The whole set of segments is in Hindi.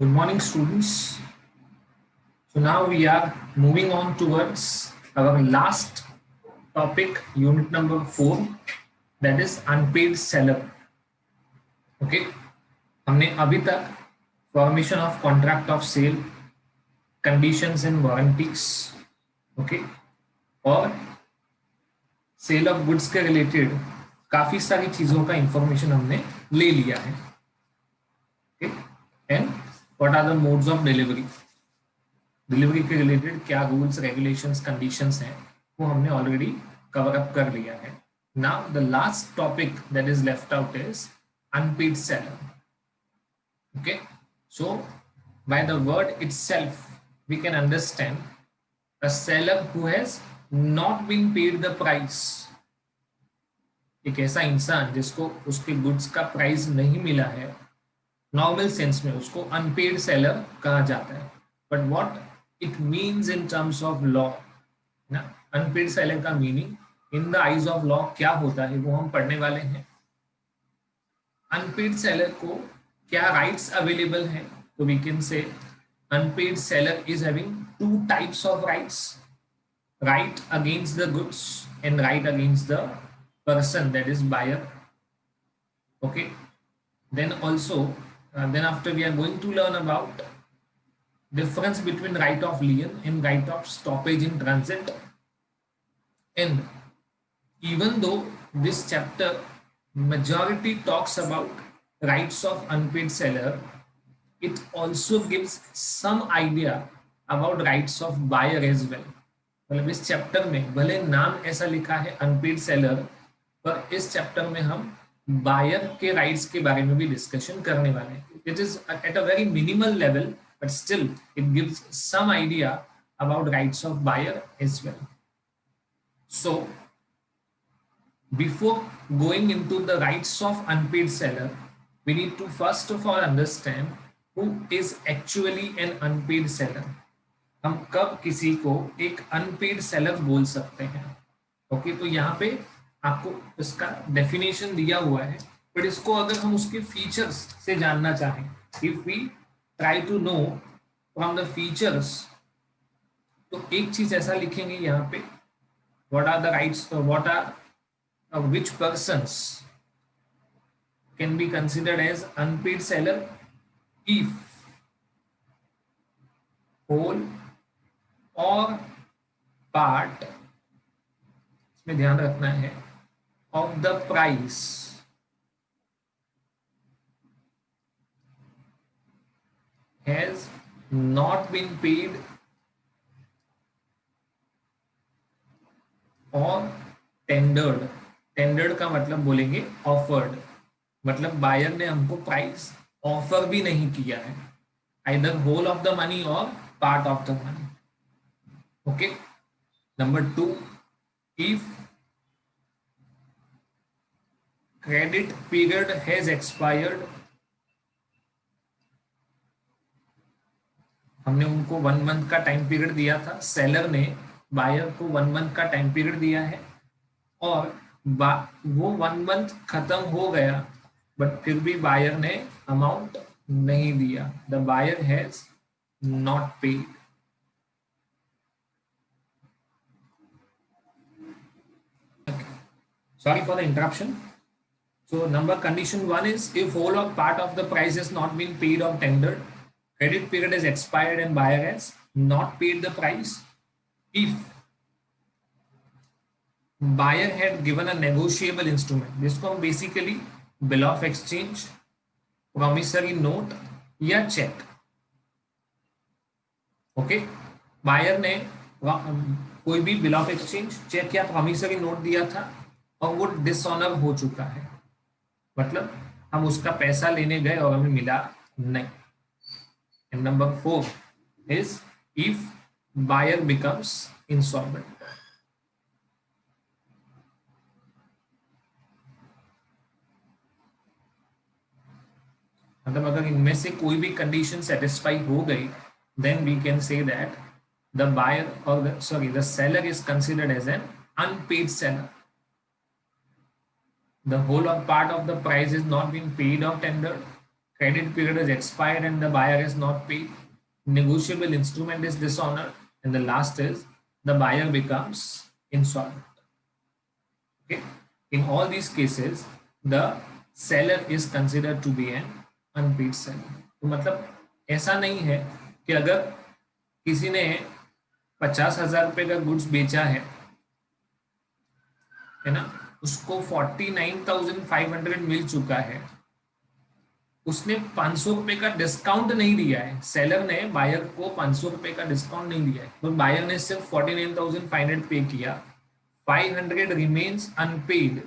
Good morning, students. So now we are moving on towards our last topic, unit number 4, that is unpaid seller. Okay, हमने अभी तक formation of contract of sale, conditions and warranties, okay, और सेल ऑफ गुड्स के रिलेटेड काफी सारी चीजों का इंफॉर्मेशन हमने ले लिया है. Okay, and what are the modes of delivery, delivery के रिलेटेड क्या रूल्स रेगुलेशंस कंडीशंस हैं वो हमने ऑलरेडी कवर अप कर लिया है. Now the last topic that is left out is unpaid seller. Okay, so by the word itself we can understand a seller who has not been paid the price. एक ऐसा इंसान जिसको उसके गुड्स का प्राइस नहीं मिला है, नॉर्मल सेंस में उसको अनपेड सेलर कहा जाता है. But what it means in terms of law ना, अनपेड सेलर का meaning in the eyes of law क्या होता है वो हम पढ़ने वाले हैं. अनपेड सेलर को क्या राइट्स अवेलेबल हैं, तो we can say unpaid seller is having two types of rights: right against the goods and right against the person, that is buyer. Okay, then also then after we are going to learn about difference between right of lien and right of stoppage in transit. And even though this chapter majority talks about rights of unpaid seller, it also gives some idea about rights of buyer as well. मतलब इस चैप्टर में भले नाम ऐसा लिखा है अनपेड सेलर, पर इस चैप्टर में हम बायर के राइट्स के बारे में भी डिस्कशन करने वाले हैं. It is at a very minimal level, but still it gives some idea about rights of buyer as well. So before going into the rights of unpaid seller, we need to first of all understand who is actually an unpaid seller. हम कब किसी को एक अनपेड सेलर बोल सकते हैं. ओके, तो यहाँ पे आपको इसका डेफिनेशन दिया हुआ है, बट इसको अगर हम उसके फीचर्स से जानना चाहें, if we try to know from the features, तो एक चीज ऐसा लिखेंगे यहाँ पे, what are the rights, what are which persons can be considered as unpaid seller if whole or part, इसमें ध्यान रखना है, of the price has not been paid or tendered. tendered का मतलब बोलेंगे offered, मतलब बायर ने हमको प्राइस ऑफर भी नहीं किया है, either whole of the money or part of the money. Okay, number 2, if credit period has expired, हमने उनको 1 मंथ का टाइम पीरियड दिया था, सेलर ने बायर को 1 मंथ का टाइम पीरियड दिया है, और वो 1 मंथ खत्म हो गया, बट फिर भी बायर ने अमाउंट नहीं दिया, the buyer has not paid. Sorry for the interruption. So number condition 1 is if whole or part of the price has not been paid or tendered, credit period has expired and buyer has not paid the price. If buyer had given a negotiable instrument, जिसको हम basically bill of exchange, promissory note या चेक. ओके, बायर ने कोई भी बिल ऑफ एक्सचेंज, चेक या प्रॉमिसरी नोट दिया था और वो डिसऑनर हो चुका है, मतलब हम उसका पैसा लेने गए और हमें मिला नहीं. And number 4 is if buyer becomes insolvent. मतलब अगर इनमें से कोई भी कंडीशन सेटिस्फाई हो गई, then we can say that the buyer or the seller is considered as an unpaid seller. The whole or part of the price is not been paid or tendered, credit period is expired and the buyer is not paid, negotiable instrument is dishonored, and the last is the buyer becomes insolvent. Okay, in all these cases the seller is considered to be an unpaid seller. तो मतलब ऐसा नहीं है कि अगर किसी ने 50,000 रुपए का गुड्स बेचा है ना, उसको 49,500 मिल चुका है, उसने 500 रुपए का डिस्काउंट नहीं दिया है, सेलर ने बायर को 500 रुपए का डिस्काउंट नहीं दिया है, तो बायर ने सिर्फ 49,500 पे किया, 500 remains unpaid.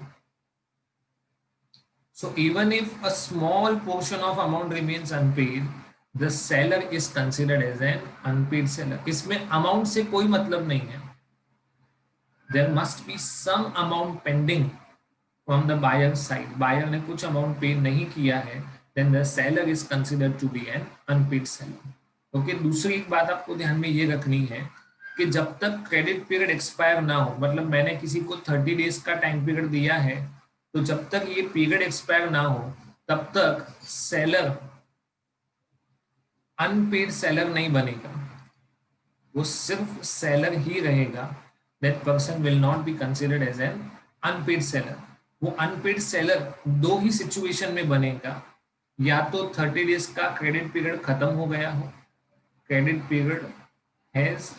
So even if a small portion of amount remains unpaid, the seller is considered as an unpaid seller. इसमें amount से कोई मतलब नहीं है. There must be some amount pending from the buyer's side. Buyer ने कुछ amount pay नहीं किया है, then the seller is considered to be an unpaid seller. Okay, दूसरी एक बात आपको ध्यान में ये रखनी है कि जब तक क्रेडिट पीरियड एक्सपायर ना हो, मतलब मैंने किसी को 30 डेज का टाइम पीरियड दिया है, तो जब तक ये पीरियड एक्सपायर ना हो तब तक सेलर अनपेड सेलर नहीं बनेगा, वो सिर्फ सेलर ही रहेगा. That person will not be considered as an unpaid seller. वो अनपेड सेलर दो ही सिचुएशन में बनेगा, या तो 30 डेज का क्रेडिट पीरियड खत्म हो गया हो, क्रेडिट पीरियड हैज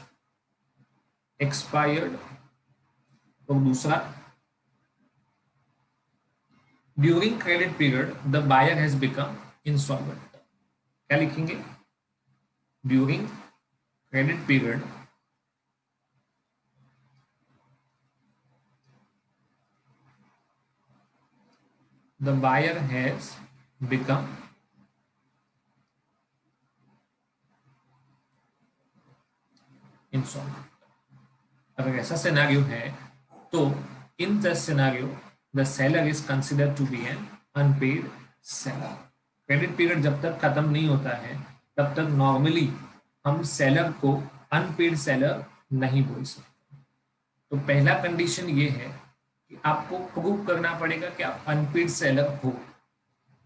एक्सपायर्ड, और दूसरा during credit period the buyer has become insolvent. क्या लिखेंगे? During credit period the buyer has become insolvent. अगर ऐसा सिनेरियो है तो in the scenario the seller is considered to be an unpaid seller. Credit period जब तक खत्म नहीं होता है तब तक नॉर्मली हम सेलर को अनपेड सेलर नहीं बोल सकते. तो पहला कंडीशन ये है कि आपको प्रूव करना पड़ेगा कि आप अनपेड सेलर हो.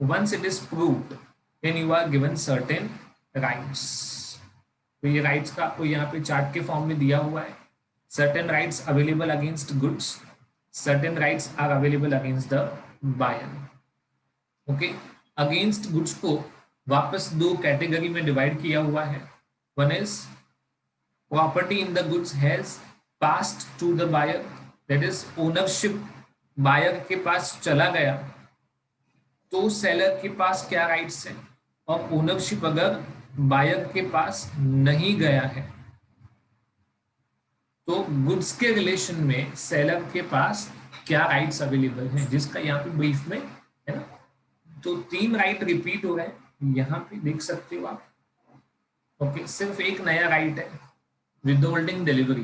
Once it is proved then you are given certain rights. तो ये राइट्स का आपको यहाँ पे चार्ट के फॉर्म में दिया हुआ है. Certain rights available against goods, certain rights are available against the buyer. Okay, against goods को वापस दो कैटेगरी में डिवाइड किया हुआ है. One is property in the goods has passed to the buyer, that is ownership buyer के पास चला गया तो सेलर के पास क्या राइट्स है, और ओनरशिप अगर बायर के पास नहीं गया है तो गुड्स के रिलेशन में सेलर के पास क्या राइट्स अवेलेबल हैं, जिसका यहाँ पे ब्रीफ में है ना. तो 3 राइट रिपीट हो रहे हैं, यहाँ पे देख सकते हो आप. ओके, सिर्फ एक नया राइट है, withholding delivery.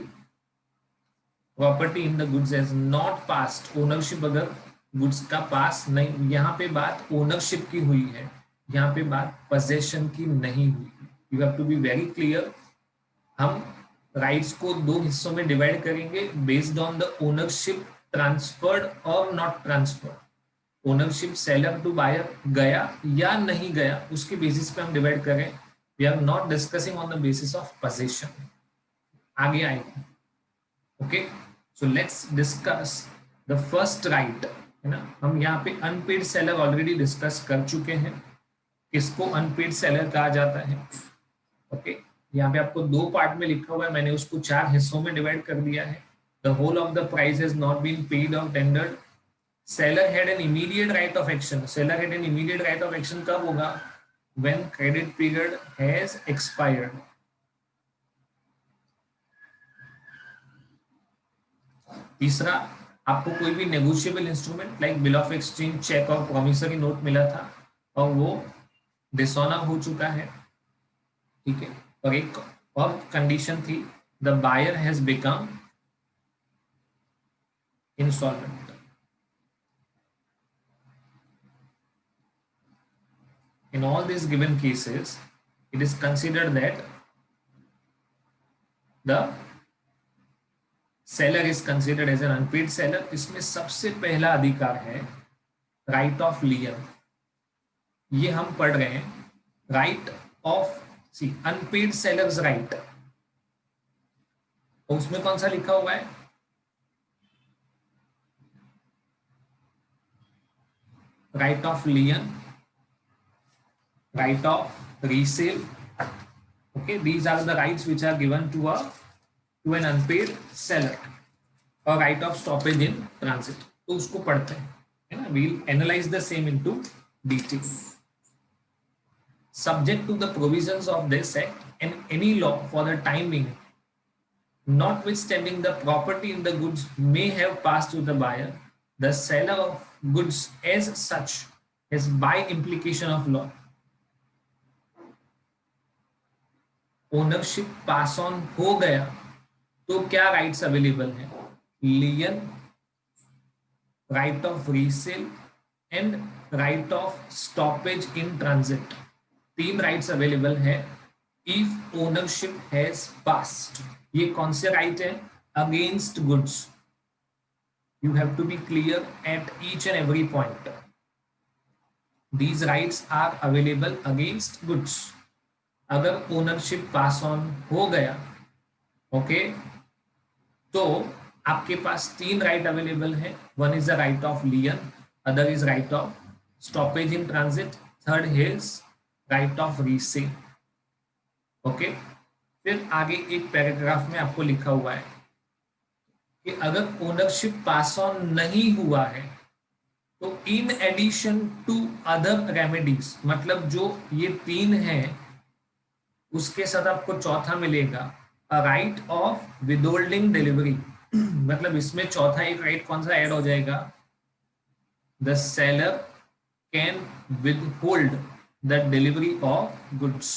Property in the goods has not passed, ownership अगर गुड्स का पास नहीं, यहाँ पे बात ओनरशिप की हुई है, यहाँ पे बात पोजेशन की नहीं हुई. You have to be very clear. हम राइट्स को दो हिस्सों में डिवाइड करेंगे based on the ownership transferred or not transferred. Ownership seller to buyer गया या नहीं गया उसके बेसिस पे हम डिवाइड करें. We are not discussing on the basis of possession, आगे आएगा. Okay, so let's discuss the first right, है ना. हम यहाँ पे अनपेड सेलर ऑलरेडी डिस्कस कर चुके हैं, किसको अनपेड सेलर कहा जाता है. ओके, यहाँ पे आपको 2 पार्ट में लिखा हुआ है, मैंने उसको 4 हिस्सों में डिवाइड कर दिया है. The whole of the price has not been paid or tendered. Seller had an immediate right of action. Seller had an immediate right of action कब होगा? When credit period has expired. तीसरा, आपको कोई भी negotiable instrument like bill of exchange, cheque or promissory note मिला था और वो डिसऑनर हो चुका है. ठीक है, और एक और कंडीशन थी, the buyer has become insolvent. In all these given cases, it is considered that the seller is considered as an unpaid seller. इसमें सबसे पहला अधिकार है राइट ऑफ लियन. ये हम पढ़ रहे हैं right of see unpaid sellers right, तो उसमें कौन सा लिखा हुआ है? Right of lien, right of resale. Okay, these are the rights which are given to an unpaid seller, or right of stoppage in transit. तो उसको पढ़ते हैं, है ना? We'll analyze the same into detail. Subject to the provisions of this act and any law for the time being, notwithstanding the property in the goods may have passed to the buyer, the seller of goods as such is by implication of law ownership pass on हो गया तो क्या राइट्स अवेलेबल है? Lien, right of resale and right of stoppage in transit, तीन राइट्स अवेलेबल है इफ ओनरशिप हैज पास्ड। ये कौन से राइट है? Against goods. You have to be clear at each and every point. These rights are available against goods. अगर ओनरशिप पास ऑन हो गया, ओके, तो आपके पास तीन राइट अवेलेबल है। One is the right of लियन, other is right of stoppage in transit, third is right of resale. Okay, फिर आगे एक पैराग्राफ में आपको लिखा हुआ है कि अगर ओनरशिप पास ऑन नहीं हुआ है तो in addition to other remedies, मतलब जो ये तीन हैं उसके साथ आपको चौथा मिलेगा राइट ऑफ विदहोल्डिंग डिलीवरी। मतलब इसमें चौथा एक राइट कौन सा ऐड हो जाएगा? The seller can withhold the delivery of goods,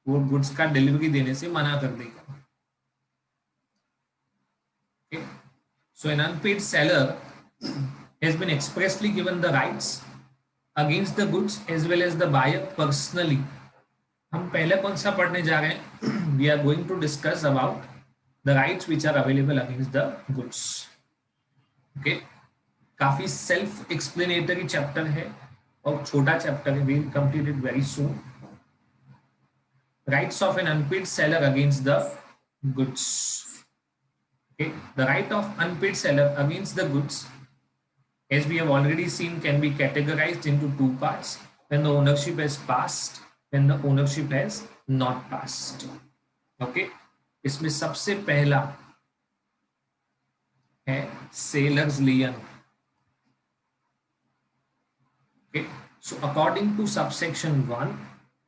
वो गुड्स का डिलीवरी देने से मना कर देगा। okay? So an unpaid seller has been expressly given the rights against the goods as well as the buyer personally. हम पहले कौन सा पढ़ने जा रहे हैं? We are going to discuss about the rights which are available against the goods. Okay, काफी सेल्फ एक्सप्लेनेटरी चैप्टर है और छोटा चैप्टर है। We will complete it very soon. Rights of an unpaid seller against the goods. Okay, the right of unpaid seller against the goods, as we have already seen, can be categorized into two parts: when the ownership has passed, when the ownership has not passed. Okay, इसमें सबसे पहला है sellers लियन। Okay, so according to subsection 1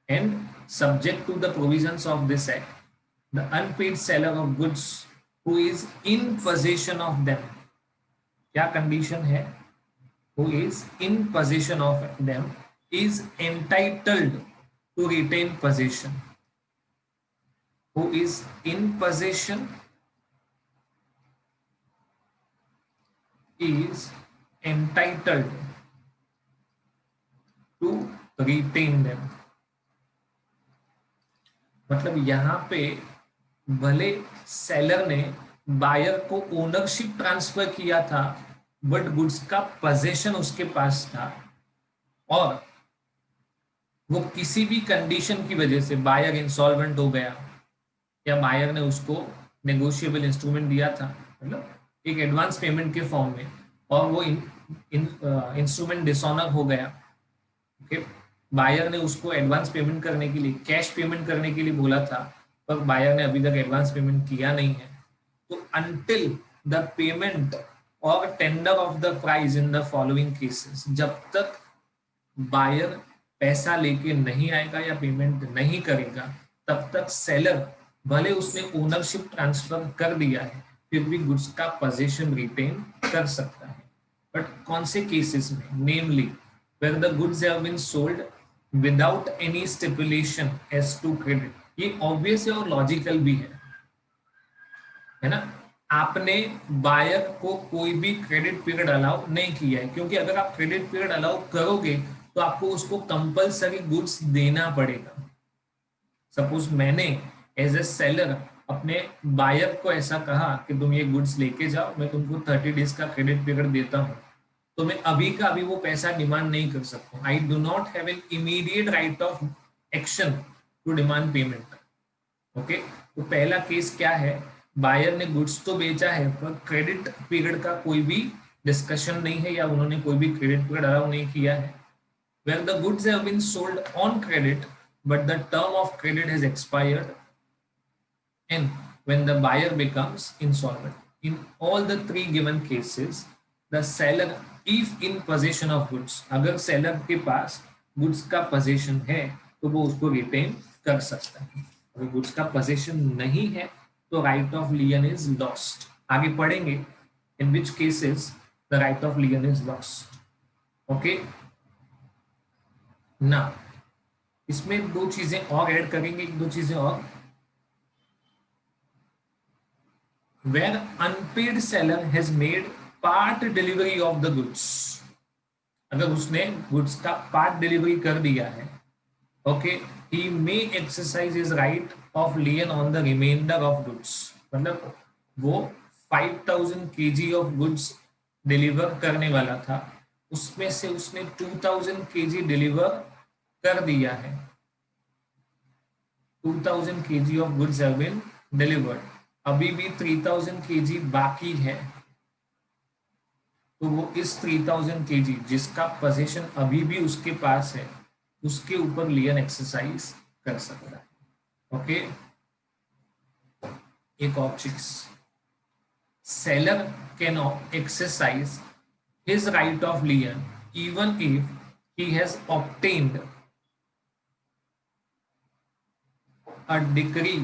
and subject to the provisions of this act, the unpaid seller of goods who is in possession of them, क्या कंडीशन है? Who is in possession of them is entitled to retain possession. Who is in possession is entitled to retain them. मतलब यहां पे भले सेलर ने बायर को ओनरशिप ट्रांसफर किया था, बट गुड्स का पोजेशन उसके पास था, और वो किसी भी कंडीशन की वजह से बायर इंसॉल्वेंट हो गया या बायर ने उसको नेगोशिएबल इंस्ट्रूमेंट दिया था, मतलब एक एडवांस पेमेंट के फॉर्म में, और वो इंस्ट्रूमेंट डिसऑनर हो गया। ओके, बायर ने उसको एडवांस पेमेंट करने के लिए, कैश पेमेंट करने के लिए बोला था, पर बायर ने अभी तक एडवांस पेमेंट किया नहीं है, तो अनटिल द पेमेंट और tender of the price in the following cases, जब तक बायर पैसा लेके नहीं आएगा या पेमेंट नहीं करेगा, तब तक सेलर भले उसने ओनरशिप ट्रांसफर कर दिया है फिर भी गुड्स का पोजीशन रिटेन कर सकता है। बट कौन से केसेस में? Namely where the goods have been sold without any stipulation as to credit. ये ऑब्वियस है और लॉजिकल भी है ना? आपने बायर को कोई भी क्रेडिट पीरियड अलाउ नहीं किया है, क्योंकि अगर आप क्रेडिट पीरियड अलाउ करोगे तो आपको उसको कंपलसरी गुड्स देना पड़ेगा। सपोज मैंने एज ए सेलर अपने बायर को ऐसा कहा कि तुम ये गुड्स लेके जाओ, मैं तुमको 30 डेज का क्रेडिट पीरियड देता हूँ, तो मैं अभी का अभी वो पैसा डिमांड नहीं कर सकता। I do not have an immediate right of action to demand payment. Okay, तो पहला केस क्या है, बायर ने गुड्स तो बेचा है पर क्रेडिट पीरियड का कोई भी डिस्कशन नहीं है या उन्होंने कोई भी क्रेडिट पीरियड अलाउ नहीं किया है। Where the goods have been sold on credit but the term of credit has expired, and when the buyer becomes insolvent. In all the three given cases, the seller, if in possession of goods, अगर seller के पास goods का possession है तो वो उसको retain कर सकता है। अगर goods का possession नहीं है तो right of lien is lost। आगे पढ़ेंगे in which cases the right of lien is lost। okay, ना इसमें दो चीजें और ऐड करेंगे, एक दो चीजें और। Where unpaid seller has made part delivery of the goods, अगर उसने गुड्स का पार्ट डिलीवरी कर दिया है, okay, he may exercise his right of lien on the reminder of goods. मतलब वो 5000 केजी ऑफ गुड्स डिलीवर करने वाला था, उसमें से उसने 2000 केजी डिलीवर कर दिया है। 2000 kg of goods have been delivered, अभी भी 3000 kg बाकी है, तो वो इस 3000 kg जिसका पोजीशन अभी भी उसके पास है उसके ऊपर लियन एक्सरसाइज कर सकता है। ओके, एक और चीज, seller can exercise his right of लियन even if he has obtained a decree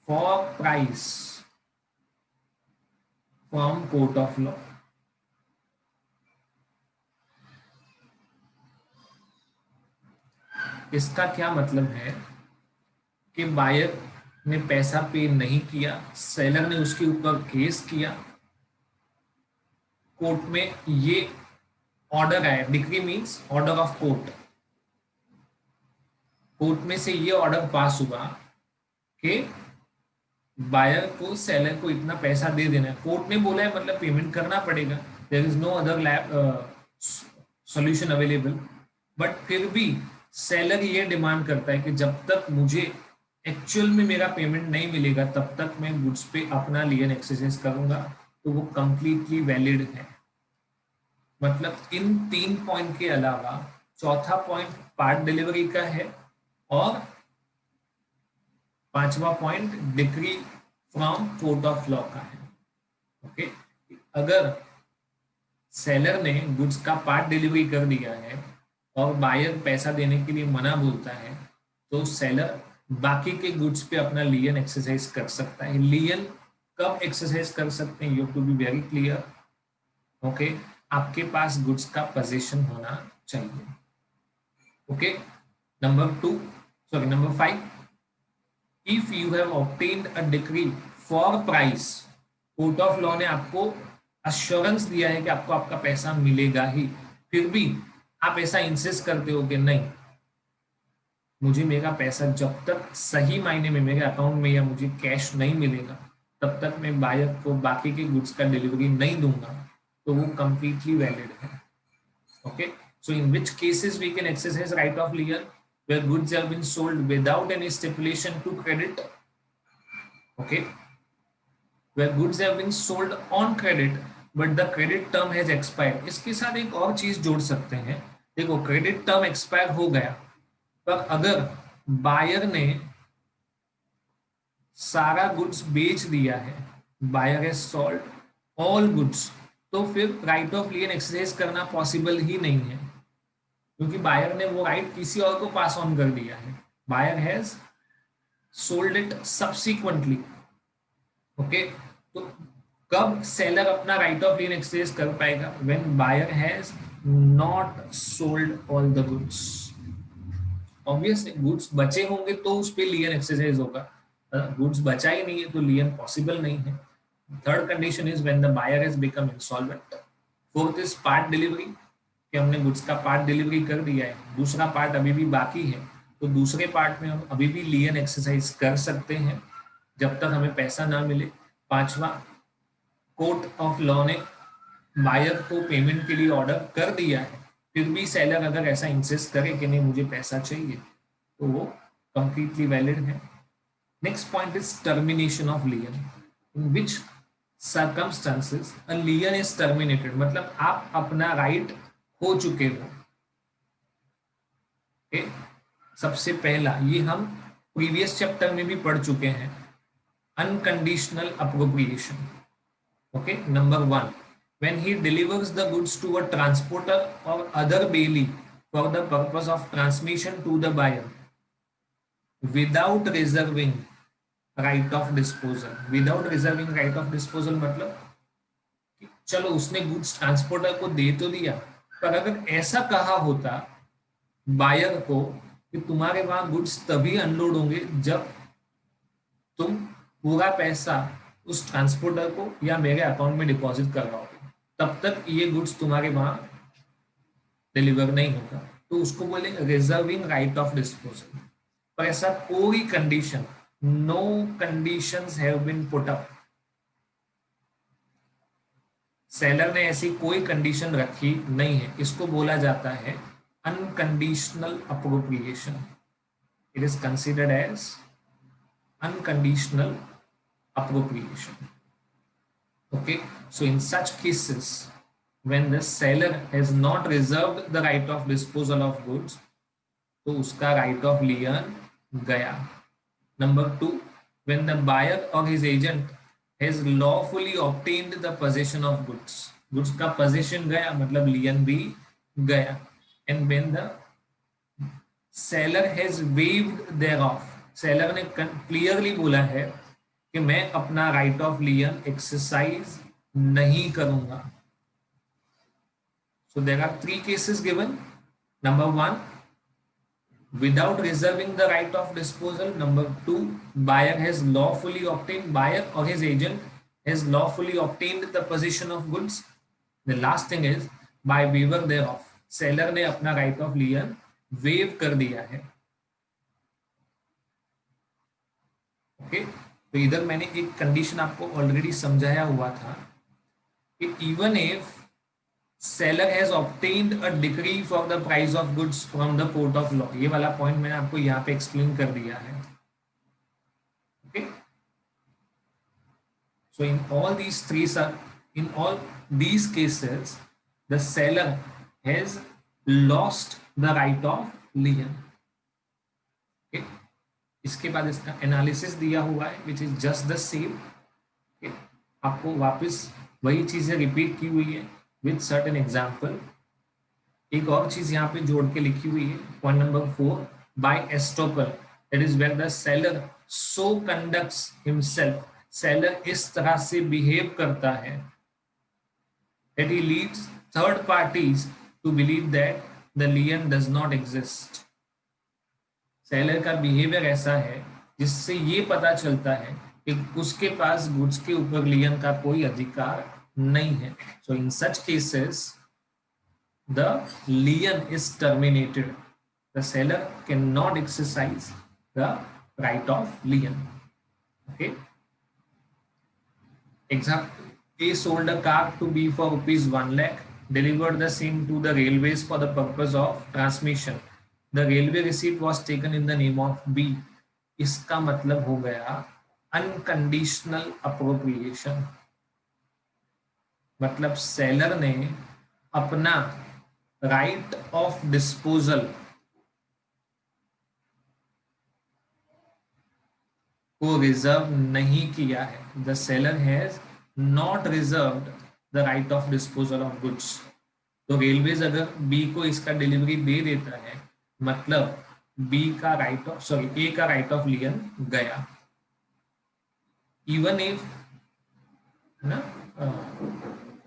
for price from court of law। इसका क्या मतलब है कि बायर ने पैसा पे नहीं किया, सेलर ने उसके ऊपर केस किया, कोर्ट में ये ऑर्डर आया, decree means order of court, court में से ये ऑर्डर पास हुआ कि बायर को सेलर को इतना पैसा दे देना है। कोर्ट ने बोला है मतलब पेमेंट करना पड़ेगा, there is no other solution available, but फिर भी सेलर ये डिमांड करता है कि जब तक मुझे एक्चुअल में मेरा पेमेंट नहीं मिलेगा तब तक मैं गुड्स पे अपना लियन एक्सरसाइज करूंगा, तो वो कंप्लीटली वैलिड है। मतलब इन 3 पॉइंट के अलावा चौथा पॉइंट पार्ट डिलीवरी का है और पांचवा point decree from court of law का है। ओके, अगर सेलर ने गुड्स का पार्ट डिलीवरी कर दिया है और बायर पैसा देने के लिए मना बोलता है तो सेलर बाकी के गुड्स पे अपना लियन एक्सरसाइज कर सकता है। लियन कब एक्सरसाइज कर सकते हैं, you have to be very clear. Okay, आपके पास गुड्स का पोजीशन होना चाहिए। Okay, number 5, if you have obtained a decree for price, court of law ने आपको अश्योरेंस दिया है कि आपको आपका पैसा मिलेगा ही, फिर भी आप ऐसा इंसिस्ट करते हो कि नहीं, मुझे मेरा पैसा जब तक सही मायने में मेरे अकाउंट में या मुझे कैश नहीं मिलेगा तब तक मैं बायर को बाकी के गुड्स का डिलीवरी नहीं दूंगा, तो वो कंप्लीटली वैलिड है। Okay, so in which cases we can exercise right of lien, where goods have been sold without any stipulation to credit। okay, where goods have been sold on credit but the credit term has expired। इसके साथ एक और चीज जोड़ सकते हैं, देखो क्रेडिट टर्म एक्सपायर हो गया पर अगर बायर ने सारा गुड्स बेच दिया है, buyer has sold all goods, तो फिर राइट ऑफ लियन एक्सरसाइज करना पॉसिबल ही नहीं है, क्योंकि बायर ने वो राइट किसी और को पास ऑन कर दिया है। Buyer has sold it subsequently. Okay, तो कब सेलर अपना राइट ऑफ लियन एक्सरसाइज कर पाएगा, when buyer has not sold all the goods. Obviously goods बचे होंगे तो उस पे लियन एक्सरसाइज होगा, गुड्स बचा ही नहीं है तो लियन पॉसिबल नहीं है। Third condition is when the buyer has become insolvent. Fourth is part delivery, कि हमने गुड्स का पार्ट डिलीवरी कर दिया है, दूसरा पार्ट अभी भी बाकी है, तो दूसरे पार्ट में हम अभी भी लियन एक्सरसाइज कर सकते हैं जब तक हमें पैसा ना मिले। पांचवा, कोर्ट ऑफ लॉ ने बायर को पेमेंट के लिए ऑर्डर कर दिया है, फिर भी सेलर अगर ऐसा इंसिस्ट करे कि नहीं मुझे पैसा चाहिए, तो वो कंप्लीटली वैलिड है। Next point is termination of lien, in which circumstances a lien is terminated, मतलब आप अपना राइट खो चुके हो। okay? सबसे पहला ये हम प्रीवियस चैप्टर में भी पढ़ चुके हैं, unconditional appropriation. Okay, number 1, when he delivers the goods to a transporter or other bailey for the purpose of transmission to the buyer without reserving right of disposal। without reserving right of disposal मतलब कि चलो उसने गुड्स ट्रांसपोर्टर को दे तो दिया, पर अगर ऐसा कहा होता बायर को कि तुम्हारे वहां गुड्स तभी अनलोड होंगे जब तुम पूरा पैसा उस ट्रांसपोर्टर को या मेरे अकाउंट में डिपॉजिट करवाओगे, तब तक ये गुड्स तुम्हारे वहां डिलीवर नहीं होगा, तो उसको बोले रिजर्विंग राइट ऑफ डिस्पोजल। पर ऐसा कोई condition, no conditions have been put up, seller ने ऐसी कोई कंडीशन रखी नहीं है, इसको बोला जाता है unconditional appropriation. It is considered as unconditional appropriation। Okay, so in such cases when the seller has not reserved the right of disposal of goods, तो उसका right of lien गया। Number 2, when the buyer or his agent has lawfully obtained the possession of goods, goods का possession गया मतलब lien भी गया। And when the seller has waived thereof, seller ने क्लियरली बोला है कि मैं अपना राइट ऑफ लियन एक्सरसाइज नहीं करूंगा। So there are 3 cases given. Number 1, without reserving the right of disposal. Number 2, buyer has lawfully obtained, buyer और his agent has lawfully obtained the position of goods. The last thing is by waiver thereof, seller ने अपना राइट ऑफ लियन वेव कर दिया है। ओके, तो इधर मैंने एक कंडीशन आपको ऑलरेडी समझाया हुआ था कि even if seller has obtained a decree for the price of goods from the court of law, ये वाला पॉइंट मैंने आपको यहाँ पे एक्सप्लेन कर दिया है। Okay, so in all these cases the seller has lost the right of लियन। इसके बाद इसका एनालिसिस दिया हुआ है which is just the same. आपको वापस वही चीजें रिपीट की हुई है विद सर्टेन एग्जांपल। एक और चीज यहाँ पे जोड़ के लिखी हुई है, point number 4, by estoppel, that is where the seller so conducts himself, seller इस तरह से बिहेव करता है that he leads third parties to believe that the lien does not exist. Seller का बिहेवियर ऐसा है जिससे ये पता चलता है कि उसके पास गुड्स के ऊपर लियन का कोई अधिकार नहीं है। So in such cases the lien is terminated, the seller can not exercise the right of lien. Okay, example, A sold a car to B for ₹1 lakh, delivered the same to the railways for the purpose of transmission. The railway receipt was taken in the name of B. इसका मतलब हो गया अनकंडीशनल अप्रोप्रिएशन, मतलब सेलर ने अपना राइट ऑफ डिस्पोजल को रिजर्व नहीं किया है। The seller has not reserved the right of disposal of goods. तो रेलवेज अगर बी को इसका डिलीवरी दे देता है मतलब बी का राइट ऑफ ए का राइट ऑफ लियन गया। इवन इफ ना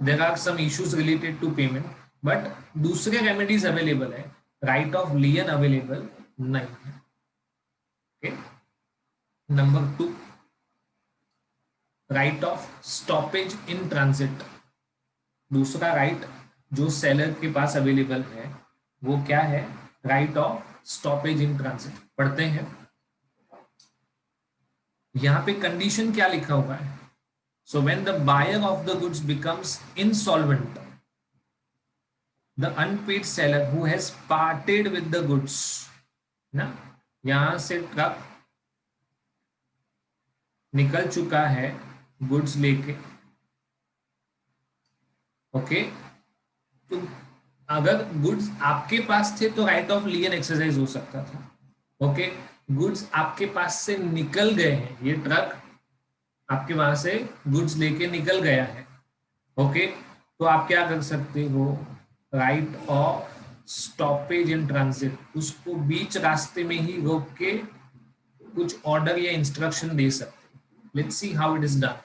there are some issues related to payment, but दूसरे रेमेडीज अवेलेबल है, राइट ऑफ लियन अवेलेबल नहीं है। Okay, number 2, right of stoppage in transit. दूसरा राइट जो सेलर के पास अवेलेबल है वो क्या है? Right of stoppage in transit. पढ़ते हैं, यहां पे कंडीशन क्या लिखा हुआ है? So when the buyer of the goods becomes insolvent, the unpaid seller who has parted with the goods ना, यहां से ट्रक निकल चुका है गुड्स लेके। ओके, तो अगर गुड्स आपके पास थे तो राइट ऑफ लियन एक्सरसाइज हो सकता था। ओके, गुड्स आपके पास से निकल गए हैं, ये ट्रक आपके वहां से गुड्स लेके निकल गया है। ओके, तो आप क्या कर सकते हो, right of stoppage in transit, उसको बीच रास्ते में ही रोक के कुछ ऑर्डर या इंस्ट्रक्शन दे सकते हो। Let's see how it is done.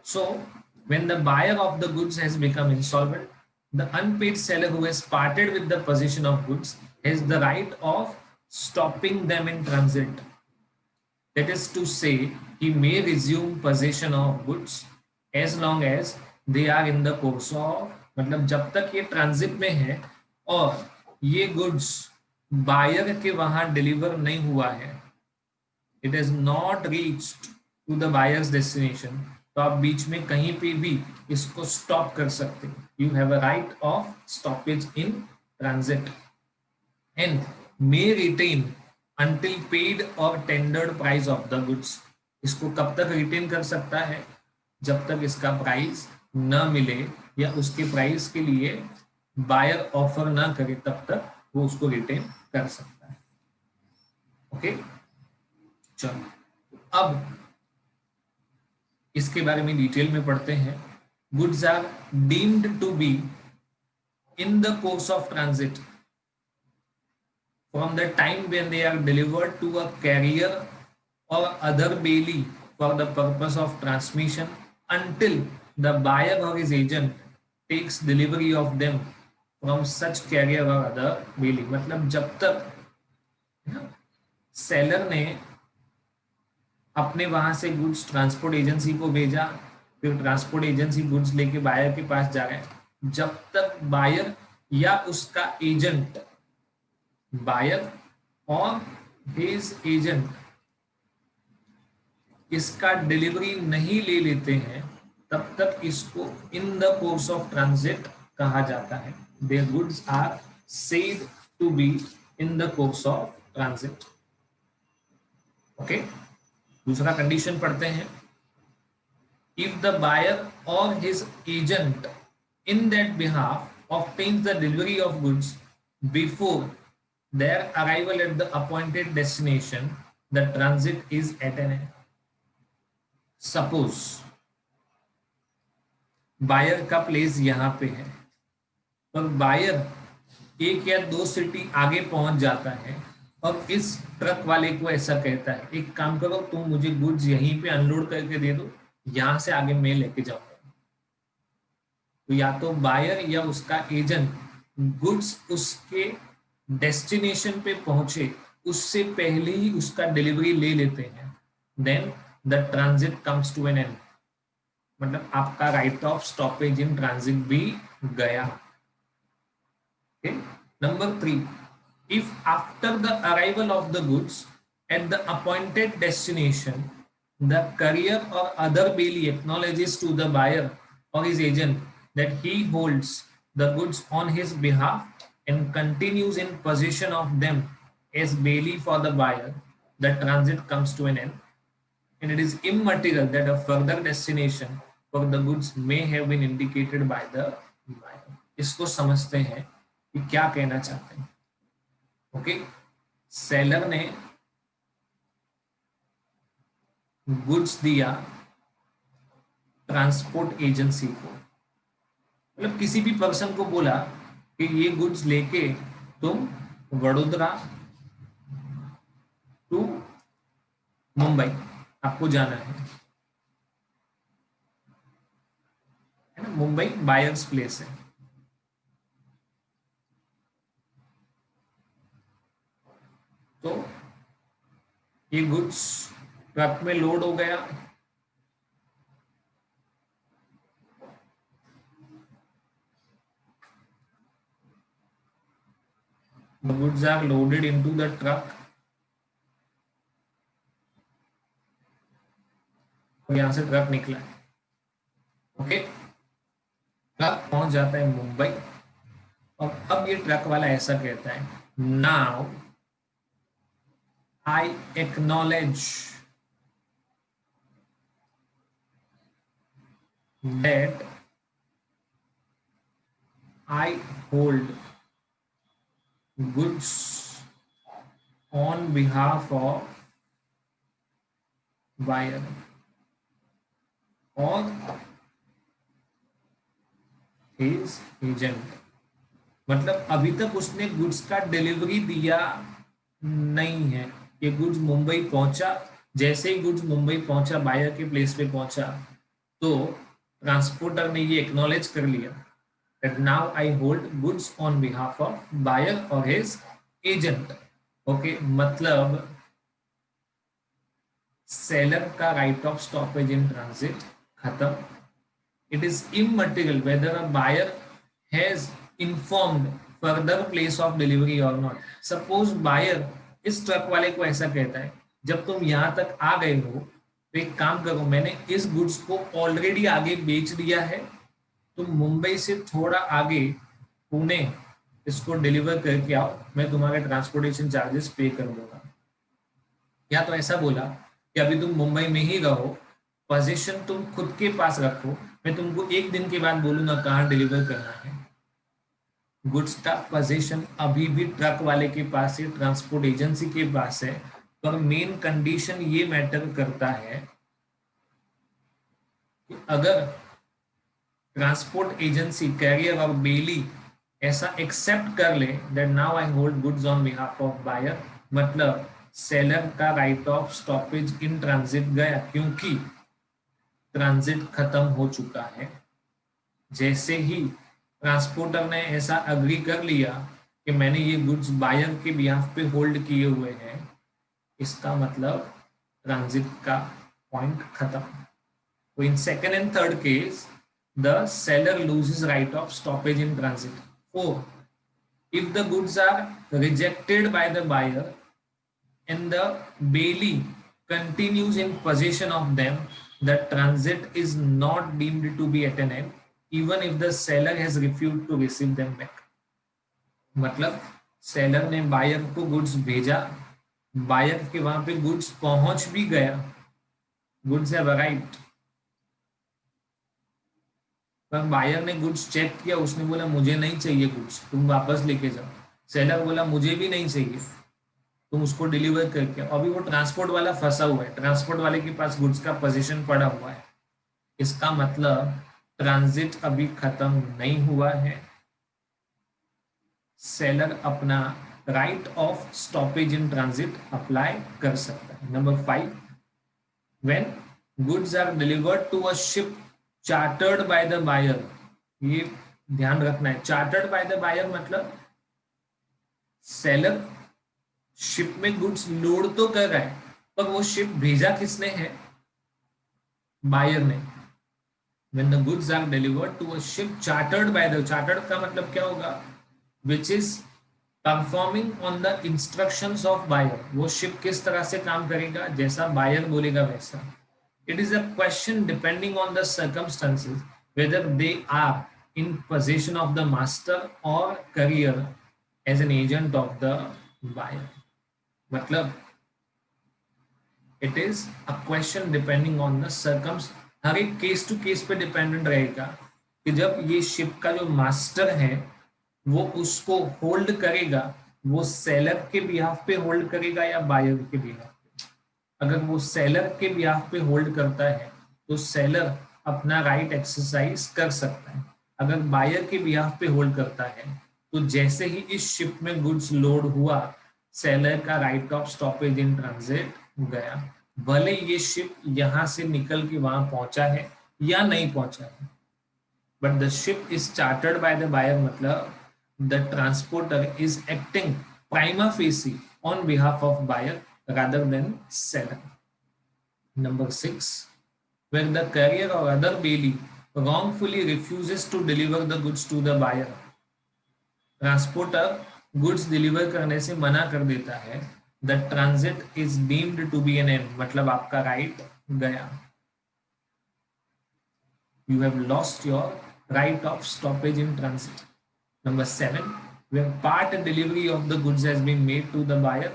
So, when the buyer of the goods has become insolvent, the unpaid seller who has parted with the possession of goods has the right of stopping them in transit. That is to say, he may resume possession of goods as long as they are in the course of, मतलब जब तक ये ट्रांजिट में है और ये गुड्स बायर के वहां डिलीवर नहीं हुआ है, it is not reached to the buyers destination, तो आप बीच में कहीं पे भी इसको स्टॉप कर सकते हैं। You have a right of stoppage in transit and may retain until paid or tendered price of the goods. इसको कब तक रिटेन कर सकता है, जब तक इसका प्राइस न मिले या उसके प्राइस के लिए बायर ऑफर ना करे, तब तक वो उसको रिटेन कर सकता है। ओके, चलो अब इसके बारे में डिटेल में पढ़ते हैं। Goods are deemed to be in the course of transit from the time when they are delivered to a carrier or other bailey for the purpose of transmission until the buyer or his agent takes delivery of them from such carrier or other bailey। मतलब जब तक सेलर ने अपने वहां से गुड्स ट्रांसपोर्ट एजेंसी को भेजा, फिर ट्रांसपोर्ट एजेंसी गुड्स लेके बायर के पास जा रहे हैं, जब तक बायर या उसका एजेंट, बायर और हिज एजेंट इसका डिलीवरी नहीं ले लेते हैं, तब तक इसको in the course of transit कहा जाता है। Their goods are said to be in the course of transit. Okay, दूसरा कंडीशन पढ़ते हैं। इफ द बायर और his agent in that behalf obtains the delivery of goods before their arrival at the appointed destination, the transit is at an end। Suppose buyer का प्लेस यहाँ पे है और बायर एक या दो सिटी आगे पहुंच जाता है और इस ट्रक वाले को ऐसा कहता है, एक काम करो तुम मुझे गुड्स यहीं पे अनलोड करके दे दो, यहां से आगे मैं लेके जाऊंगा। तो या तो बायर या उसका एजेंट गुड्स उसके डेस्टिनेशन पे पहुंचे उससे पहले ही उसका डिलीवरी ले लेते हैं, then the transit comes to an end, मतलब आपका right of stoppage in transit भी गया। Number 3, if after the arrival of the goods at the appointed destination the courier or other bailey acknowledges to the buyer or his agent that he holds the goods on his behalf and continues in possession of them as bailey for the buyer, the transit comes to an end and it is immaterial that a further destination for the goods may have been indicated by the buyer। इसको समझते हैं कि क्या कहना चाहते हैं। ओके, सेलर ने गुड्स दिया ट्रांसपोर्ट एजेंसी को, मतलब किसी भी पर्सन को बोला कि ये गुड्स लेके तुम वडोदरा टू मुंबई आपको जाना है ना, मुंबई बायर्स प्लेस है। तो ये गुड्स ट्रक में लोड हो गया, the goods are loaded into the truck, और यहां से ट्रक निकला है। ओके, ट्रक पहुंच जाता है मुंबई और अब ये ट्रक वाला ऐसा कहता है, now I acknowledge that I hold goods on behalf of buyer और हिज एजेंट। मतलब अभी तक उसने गुड्स का डिलीवरी दिया नहीं है। ये गुड्स मुंबई पहुंचा, जैसे ही गुड्स मुंबई पहुंचा, बायर के प्लेस पे पहुंचा, तो ट्रांसपोर्टर ने ये एक्नॉलेज कर लिया that now I hold goods on behalf of buyer or his agent। Okay, मतलब सेलर का right of stoppage in transit खत्म। It is immaterial whether a buyer has informed further place of delivery or not। Suppose buyer इस ट्रक वाले को ऐसा कहता है, जब तुम यहां तक आ गए हो तो एक काम करो, मैंने इस गुड्स को ऑलरेडी आगे बेच दिया है, तुम मुंबई से थोड़ा आगे पुणे इसको डिलीवर करके आओ, मैं तुम्हारे ट्रांसपोर्टेशन चार्जेस पे कर दूंगा। या तो ऐसा बोला कि अभी तुम मुंबई में ही रहो, पोजीशन तुम खुद के पास रखो, मैं तुमको एक दिन के बाद बोलूंगा कहाँ डिलीवर करना है। गुड्स का पोजीशन अभी भी ट्रक वाले के पास है, ट्रांसपोर्ट एजेंसी के पास है, पर मेन कंडीशन ये मैटर करता है कि अगर ट्रांसपोर्ट एजेंसी, कैरियर और बेली ऐसा एक्सेप्ट कर ले that now I hold goods on behalf of buyer, मतलब सेलर का right of stoppage in transit गया, क्योंकि ट्रांजिट खत्म हो चुका है। जैसे ही ट्रांसपोर्टर ने ऐसा अग्री कर लिया कि मैंने ये गुड्स बायर के बिहाफ पे होल्ड किए हुए हैं, इसका मतलब ट्रांजिट का पॉइंट खत्म। तो in second and third case the seller loses right of stoppage in transit। 4. If the goods are rejected by the buyer and the bailee continues in possession of them, the transit is not deemed to be at an end, even if the seller has refused to receive them back। मतलब सेलर ने बायर को गुड्स भेजा, बायर के वहां पे गुड्स पहुंच भी गया, गुड्स हैव अराइव्ड, पर बायर ने गुड्स चेक किया, उसने बोला मुझे नहीं चाहिए गुड्स, तुम वापस लेके जाओ। सेलर बोला मुझे भी नहीं चाहिए, तुम उसको डिलीवर करके। अभी वो ट्रांसपोर्ट वाला फंसा हुआ है, ट्रांसपोर्ट वाले के पास गुड्स का पोजीशन पड़ा हुआ है। इसका मतलब ट्रांजिट अभी खत्म नहीं हुआ है, सेलर अपना right of stoppage in transit apply कर सकता है। Number 5, when goods are delivered to a ship chartered by the buyer. ये ध्यान रखना है, चार्टर्ड बाय द बायर मतलब सेलर शिप में गुड्स लोड तो कर रहा है, पर वो शिप भेजा किसने है? बायर ने। When the goods are delivered to a ship chartered by the, chartered का मतलब क्या होगा? Which is performing on the instructions of buyer। वो शिप किस तरह से काम करेगा? जैसा बायर बोलेगा वैसा। It is a question depending on the circumstances whether they are in possession of the master or courier as an agent of the buyer। मतलब it is a question depending on the circumstances, हर एक केस टू केस पे डिपेंडेंट रहेगा कि जब ये शिप का जो मास्टर है वो उसको होल्ड करेगा, वो सेलर के बिहाफ पे होल्ड करेगा या बायर के बिहाफ। अगर वो सेलर के बिहाफ पे होल्ड करता है तो सेलर अपना राइट एक्सरसाइज कर सकता है। अगर बायर के बिहाफ पे होल्ड करता है तो जैसे ही इस शिप में गुड्स लोड हुआ, सेलर का right of stoppage in transit गया, भले ये शिप यहां से निकल के वहां पहुंचा है या नहीं पहुंचा है, but the ship is chartered by the buyer, मतलब the transporter is acting prima facie on behalf of buyer rather than seller। Number 6, where the carrier or other bailee wrongfully refuses to deliver the goods to the buyer। Transporter goods deliver करने से मना कर देता है, the transit is deemed to be an end, मतलब आपका राइट गया। You have lost your right of stoppage in transit। Number 7, where part delivery of the goods has been made to the buyer,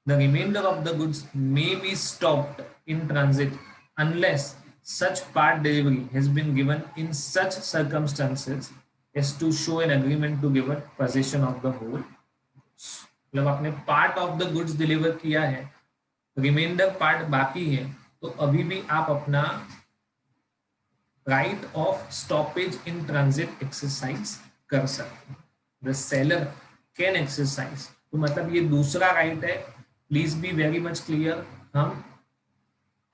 the remainder of the goods may be stopped in transit unless such part delivery has been given in such circumstances as to show an agreement to give up possession of the whole. मतलब आपने part of the goods deliver किया है, रिमाइंडर पार्ट बाकी है, तो अभी भी आप अपना right of stoppage in transit exercise कर सकते हैं. द सेलर कैन एक्सरसाइज, तो मतलब ये दूसरा राइट है. Please be very much clear.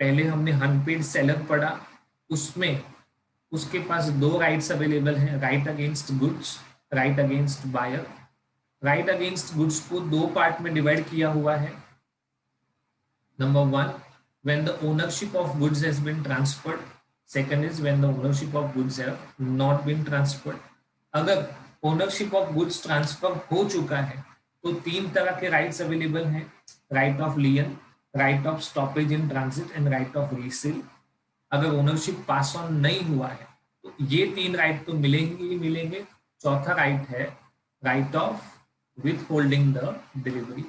हमने अनपेड सेलर पढ़ा, उसमें उसके पास दो राइट्स अवेलेबल हैं, right against goods, right against buyer. Right against goods को दो पार्ट में डिवाइड किया हुआ है. Number 1, when the ownership of goods has been transferred. Second is when the ownership of goods have not been transferred. अगर ओनरशिप ऑफ गुड्स ट्रांसफर हो चुका है तो तीन तरह के राइट्स अवेलेबल हैं, right of लियन, right of stoppage in transit and right of resale. अगर ओनरशिप पास ऑन नहीं हुआ है तो ये तीन राइट तो मिलेंगे ही मिलेंगे. चौथा राइट है right of with holding the delivery.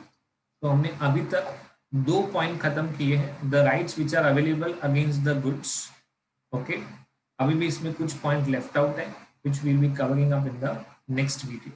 तो हमने अभी तक दो पॉइंट खत्म किए हैं, the rights which are available against the goods. Okay, अभी भी इसमें कुछ पॉइंट लेफ्ट आउट है which we'll be covering up in the next video.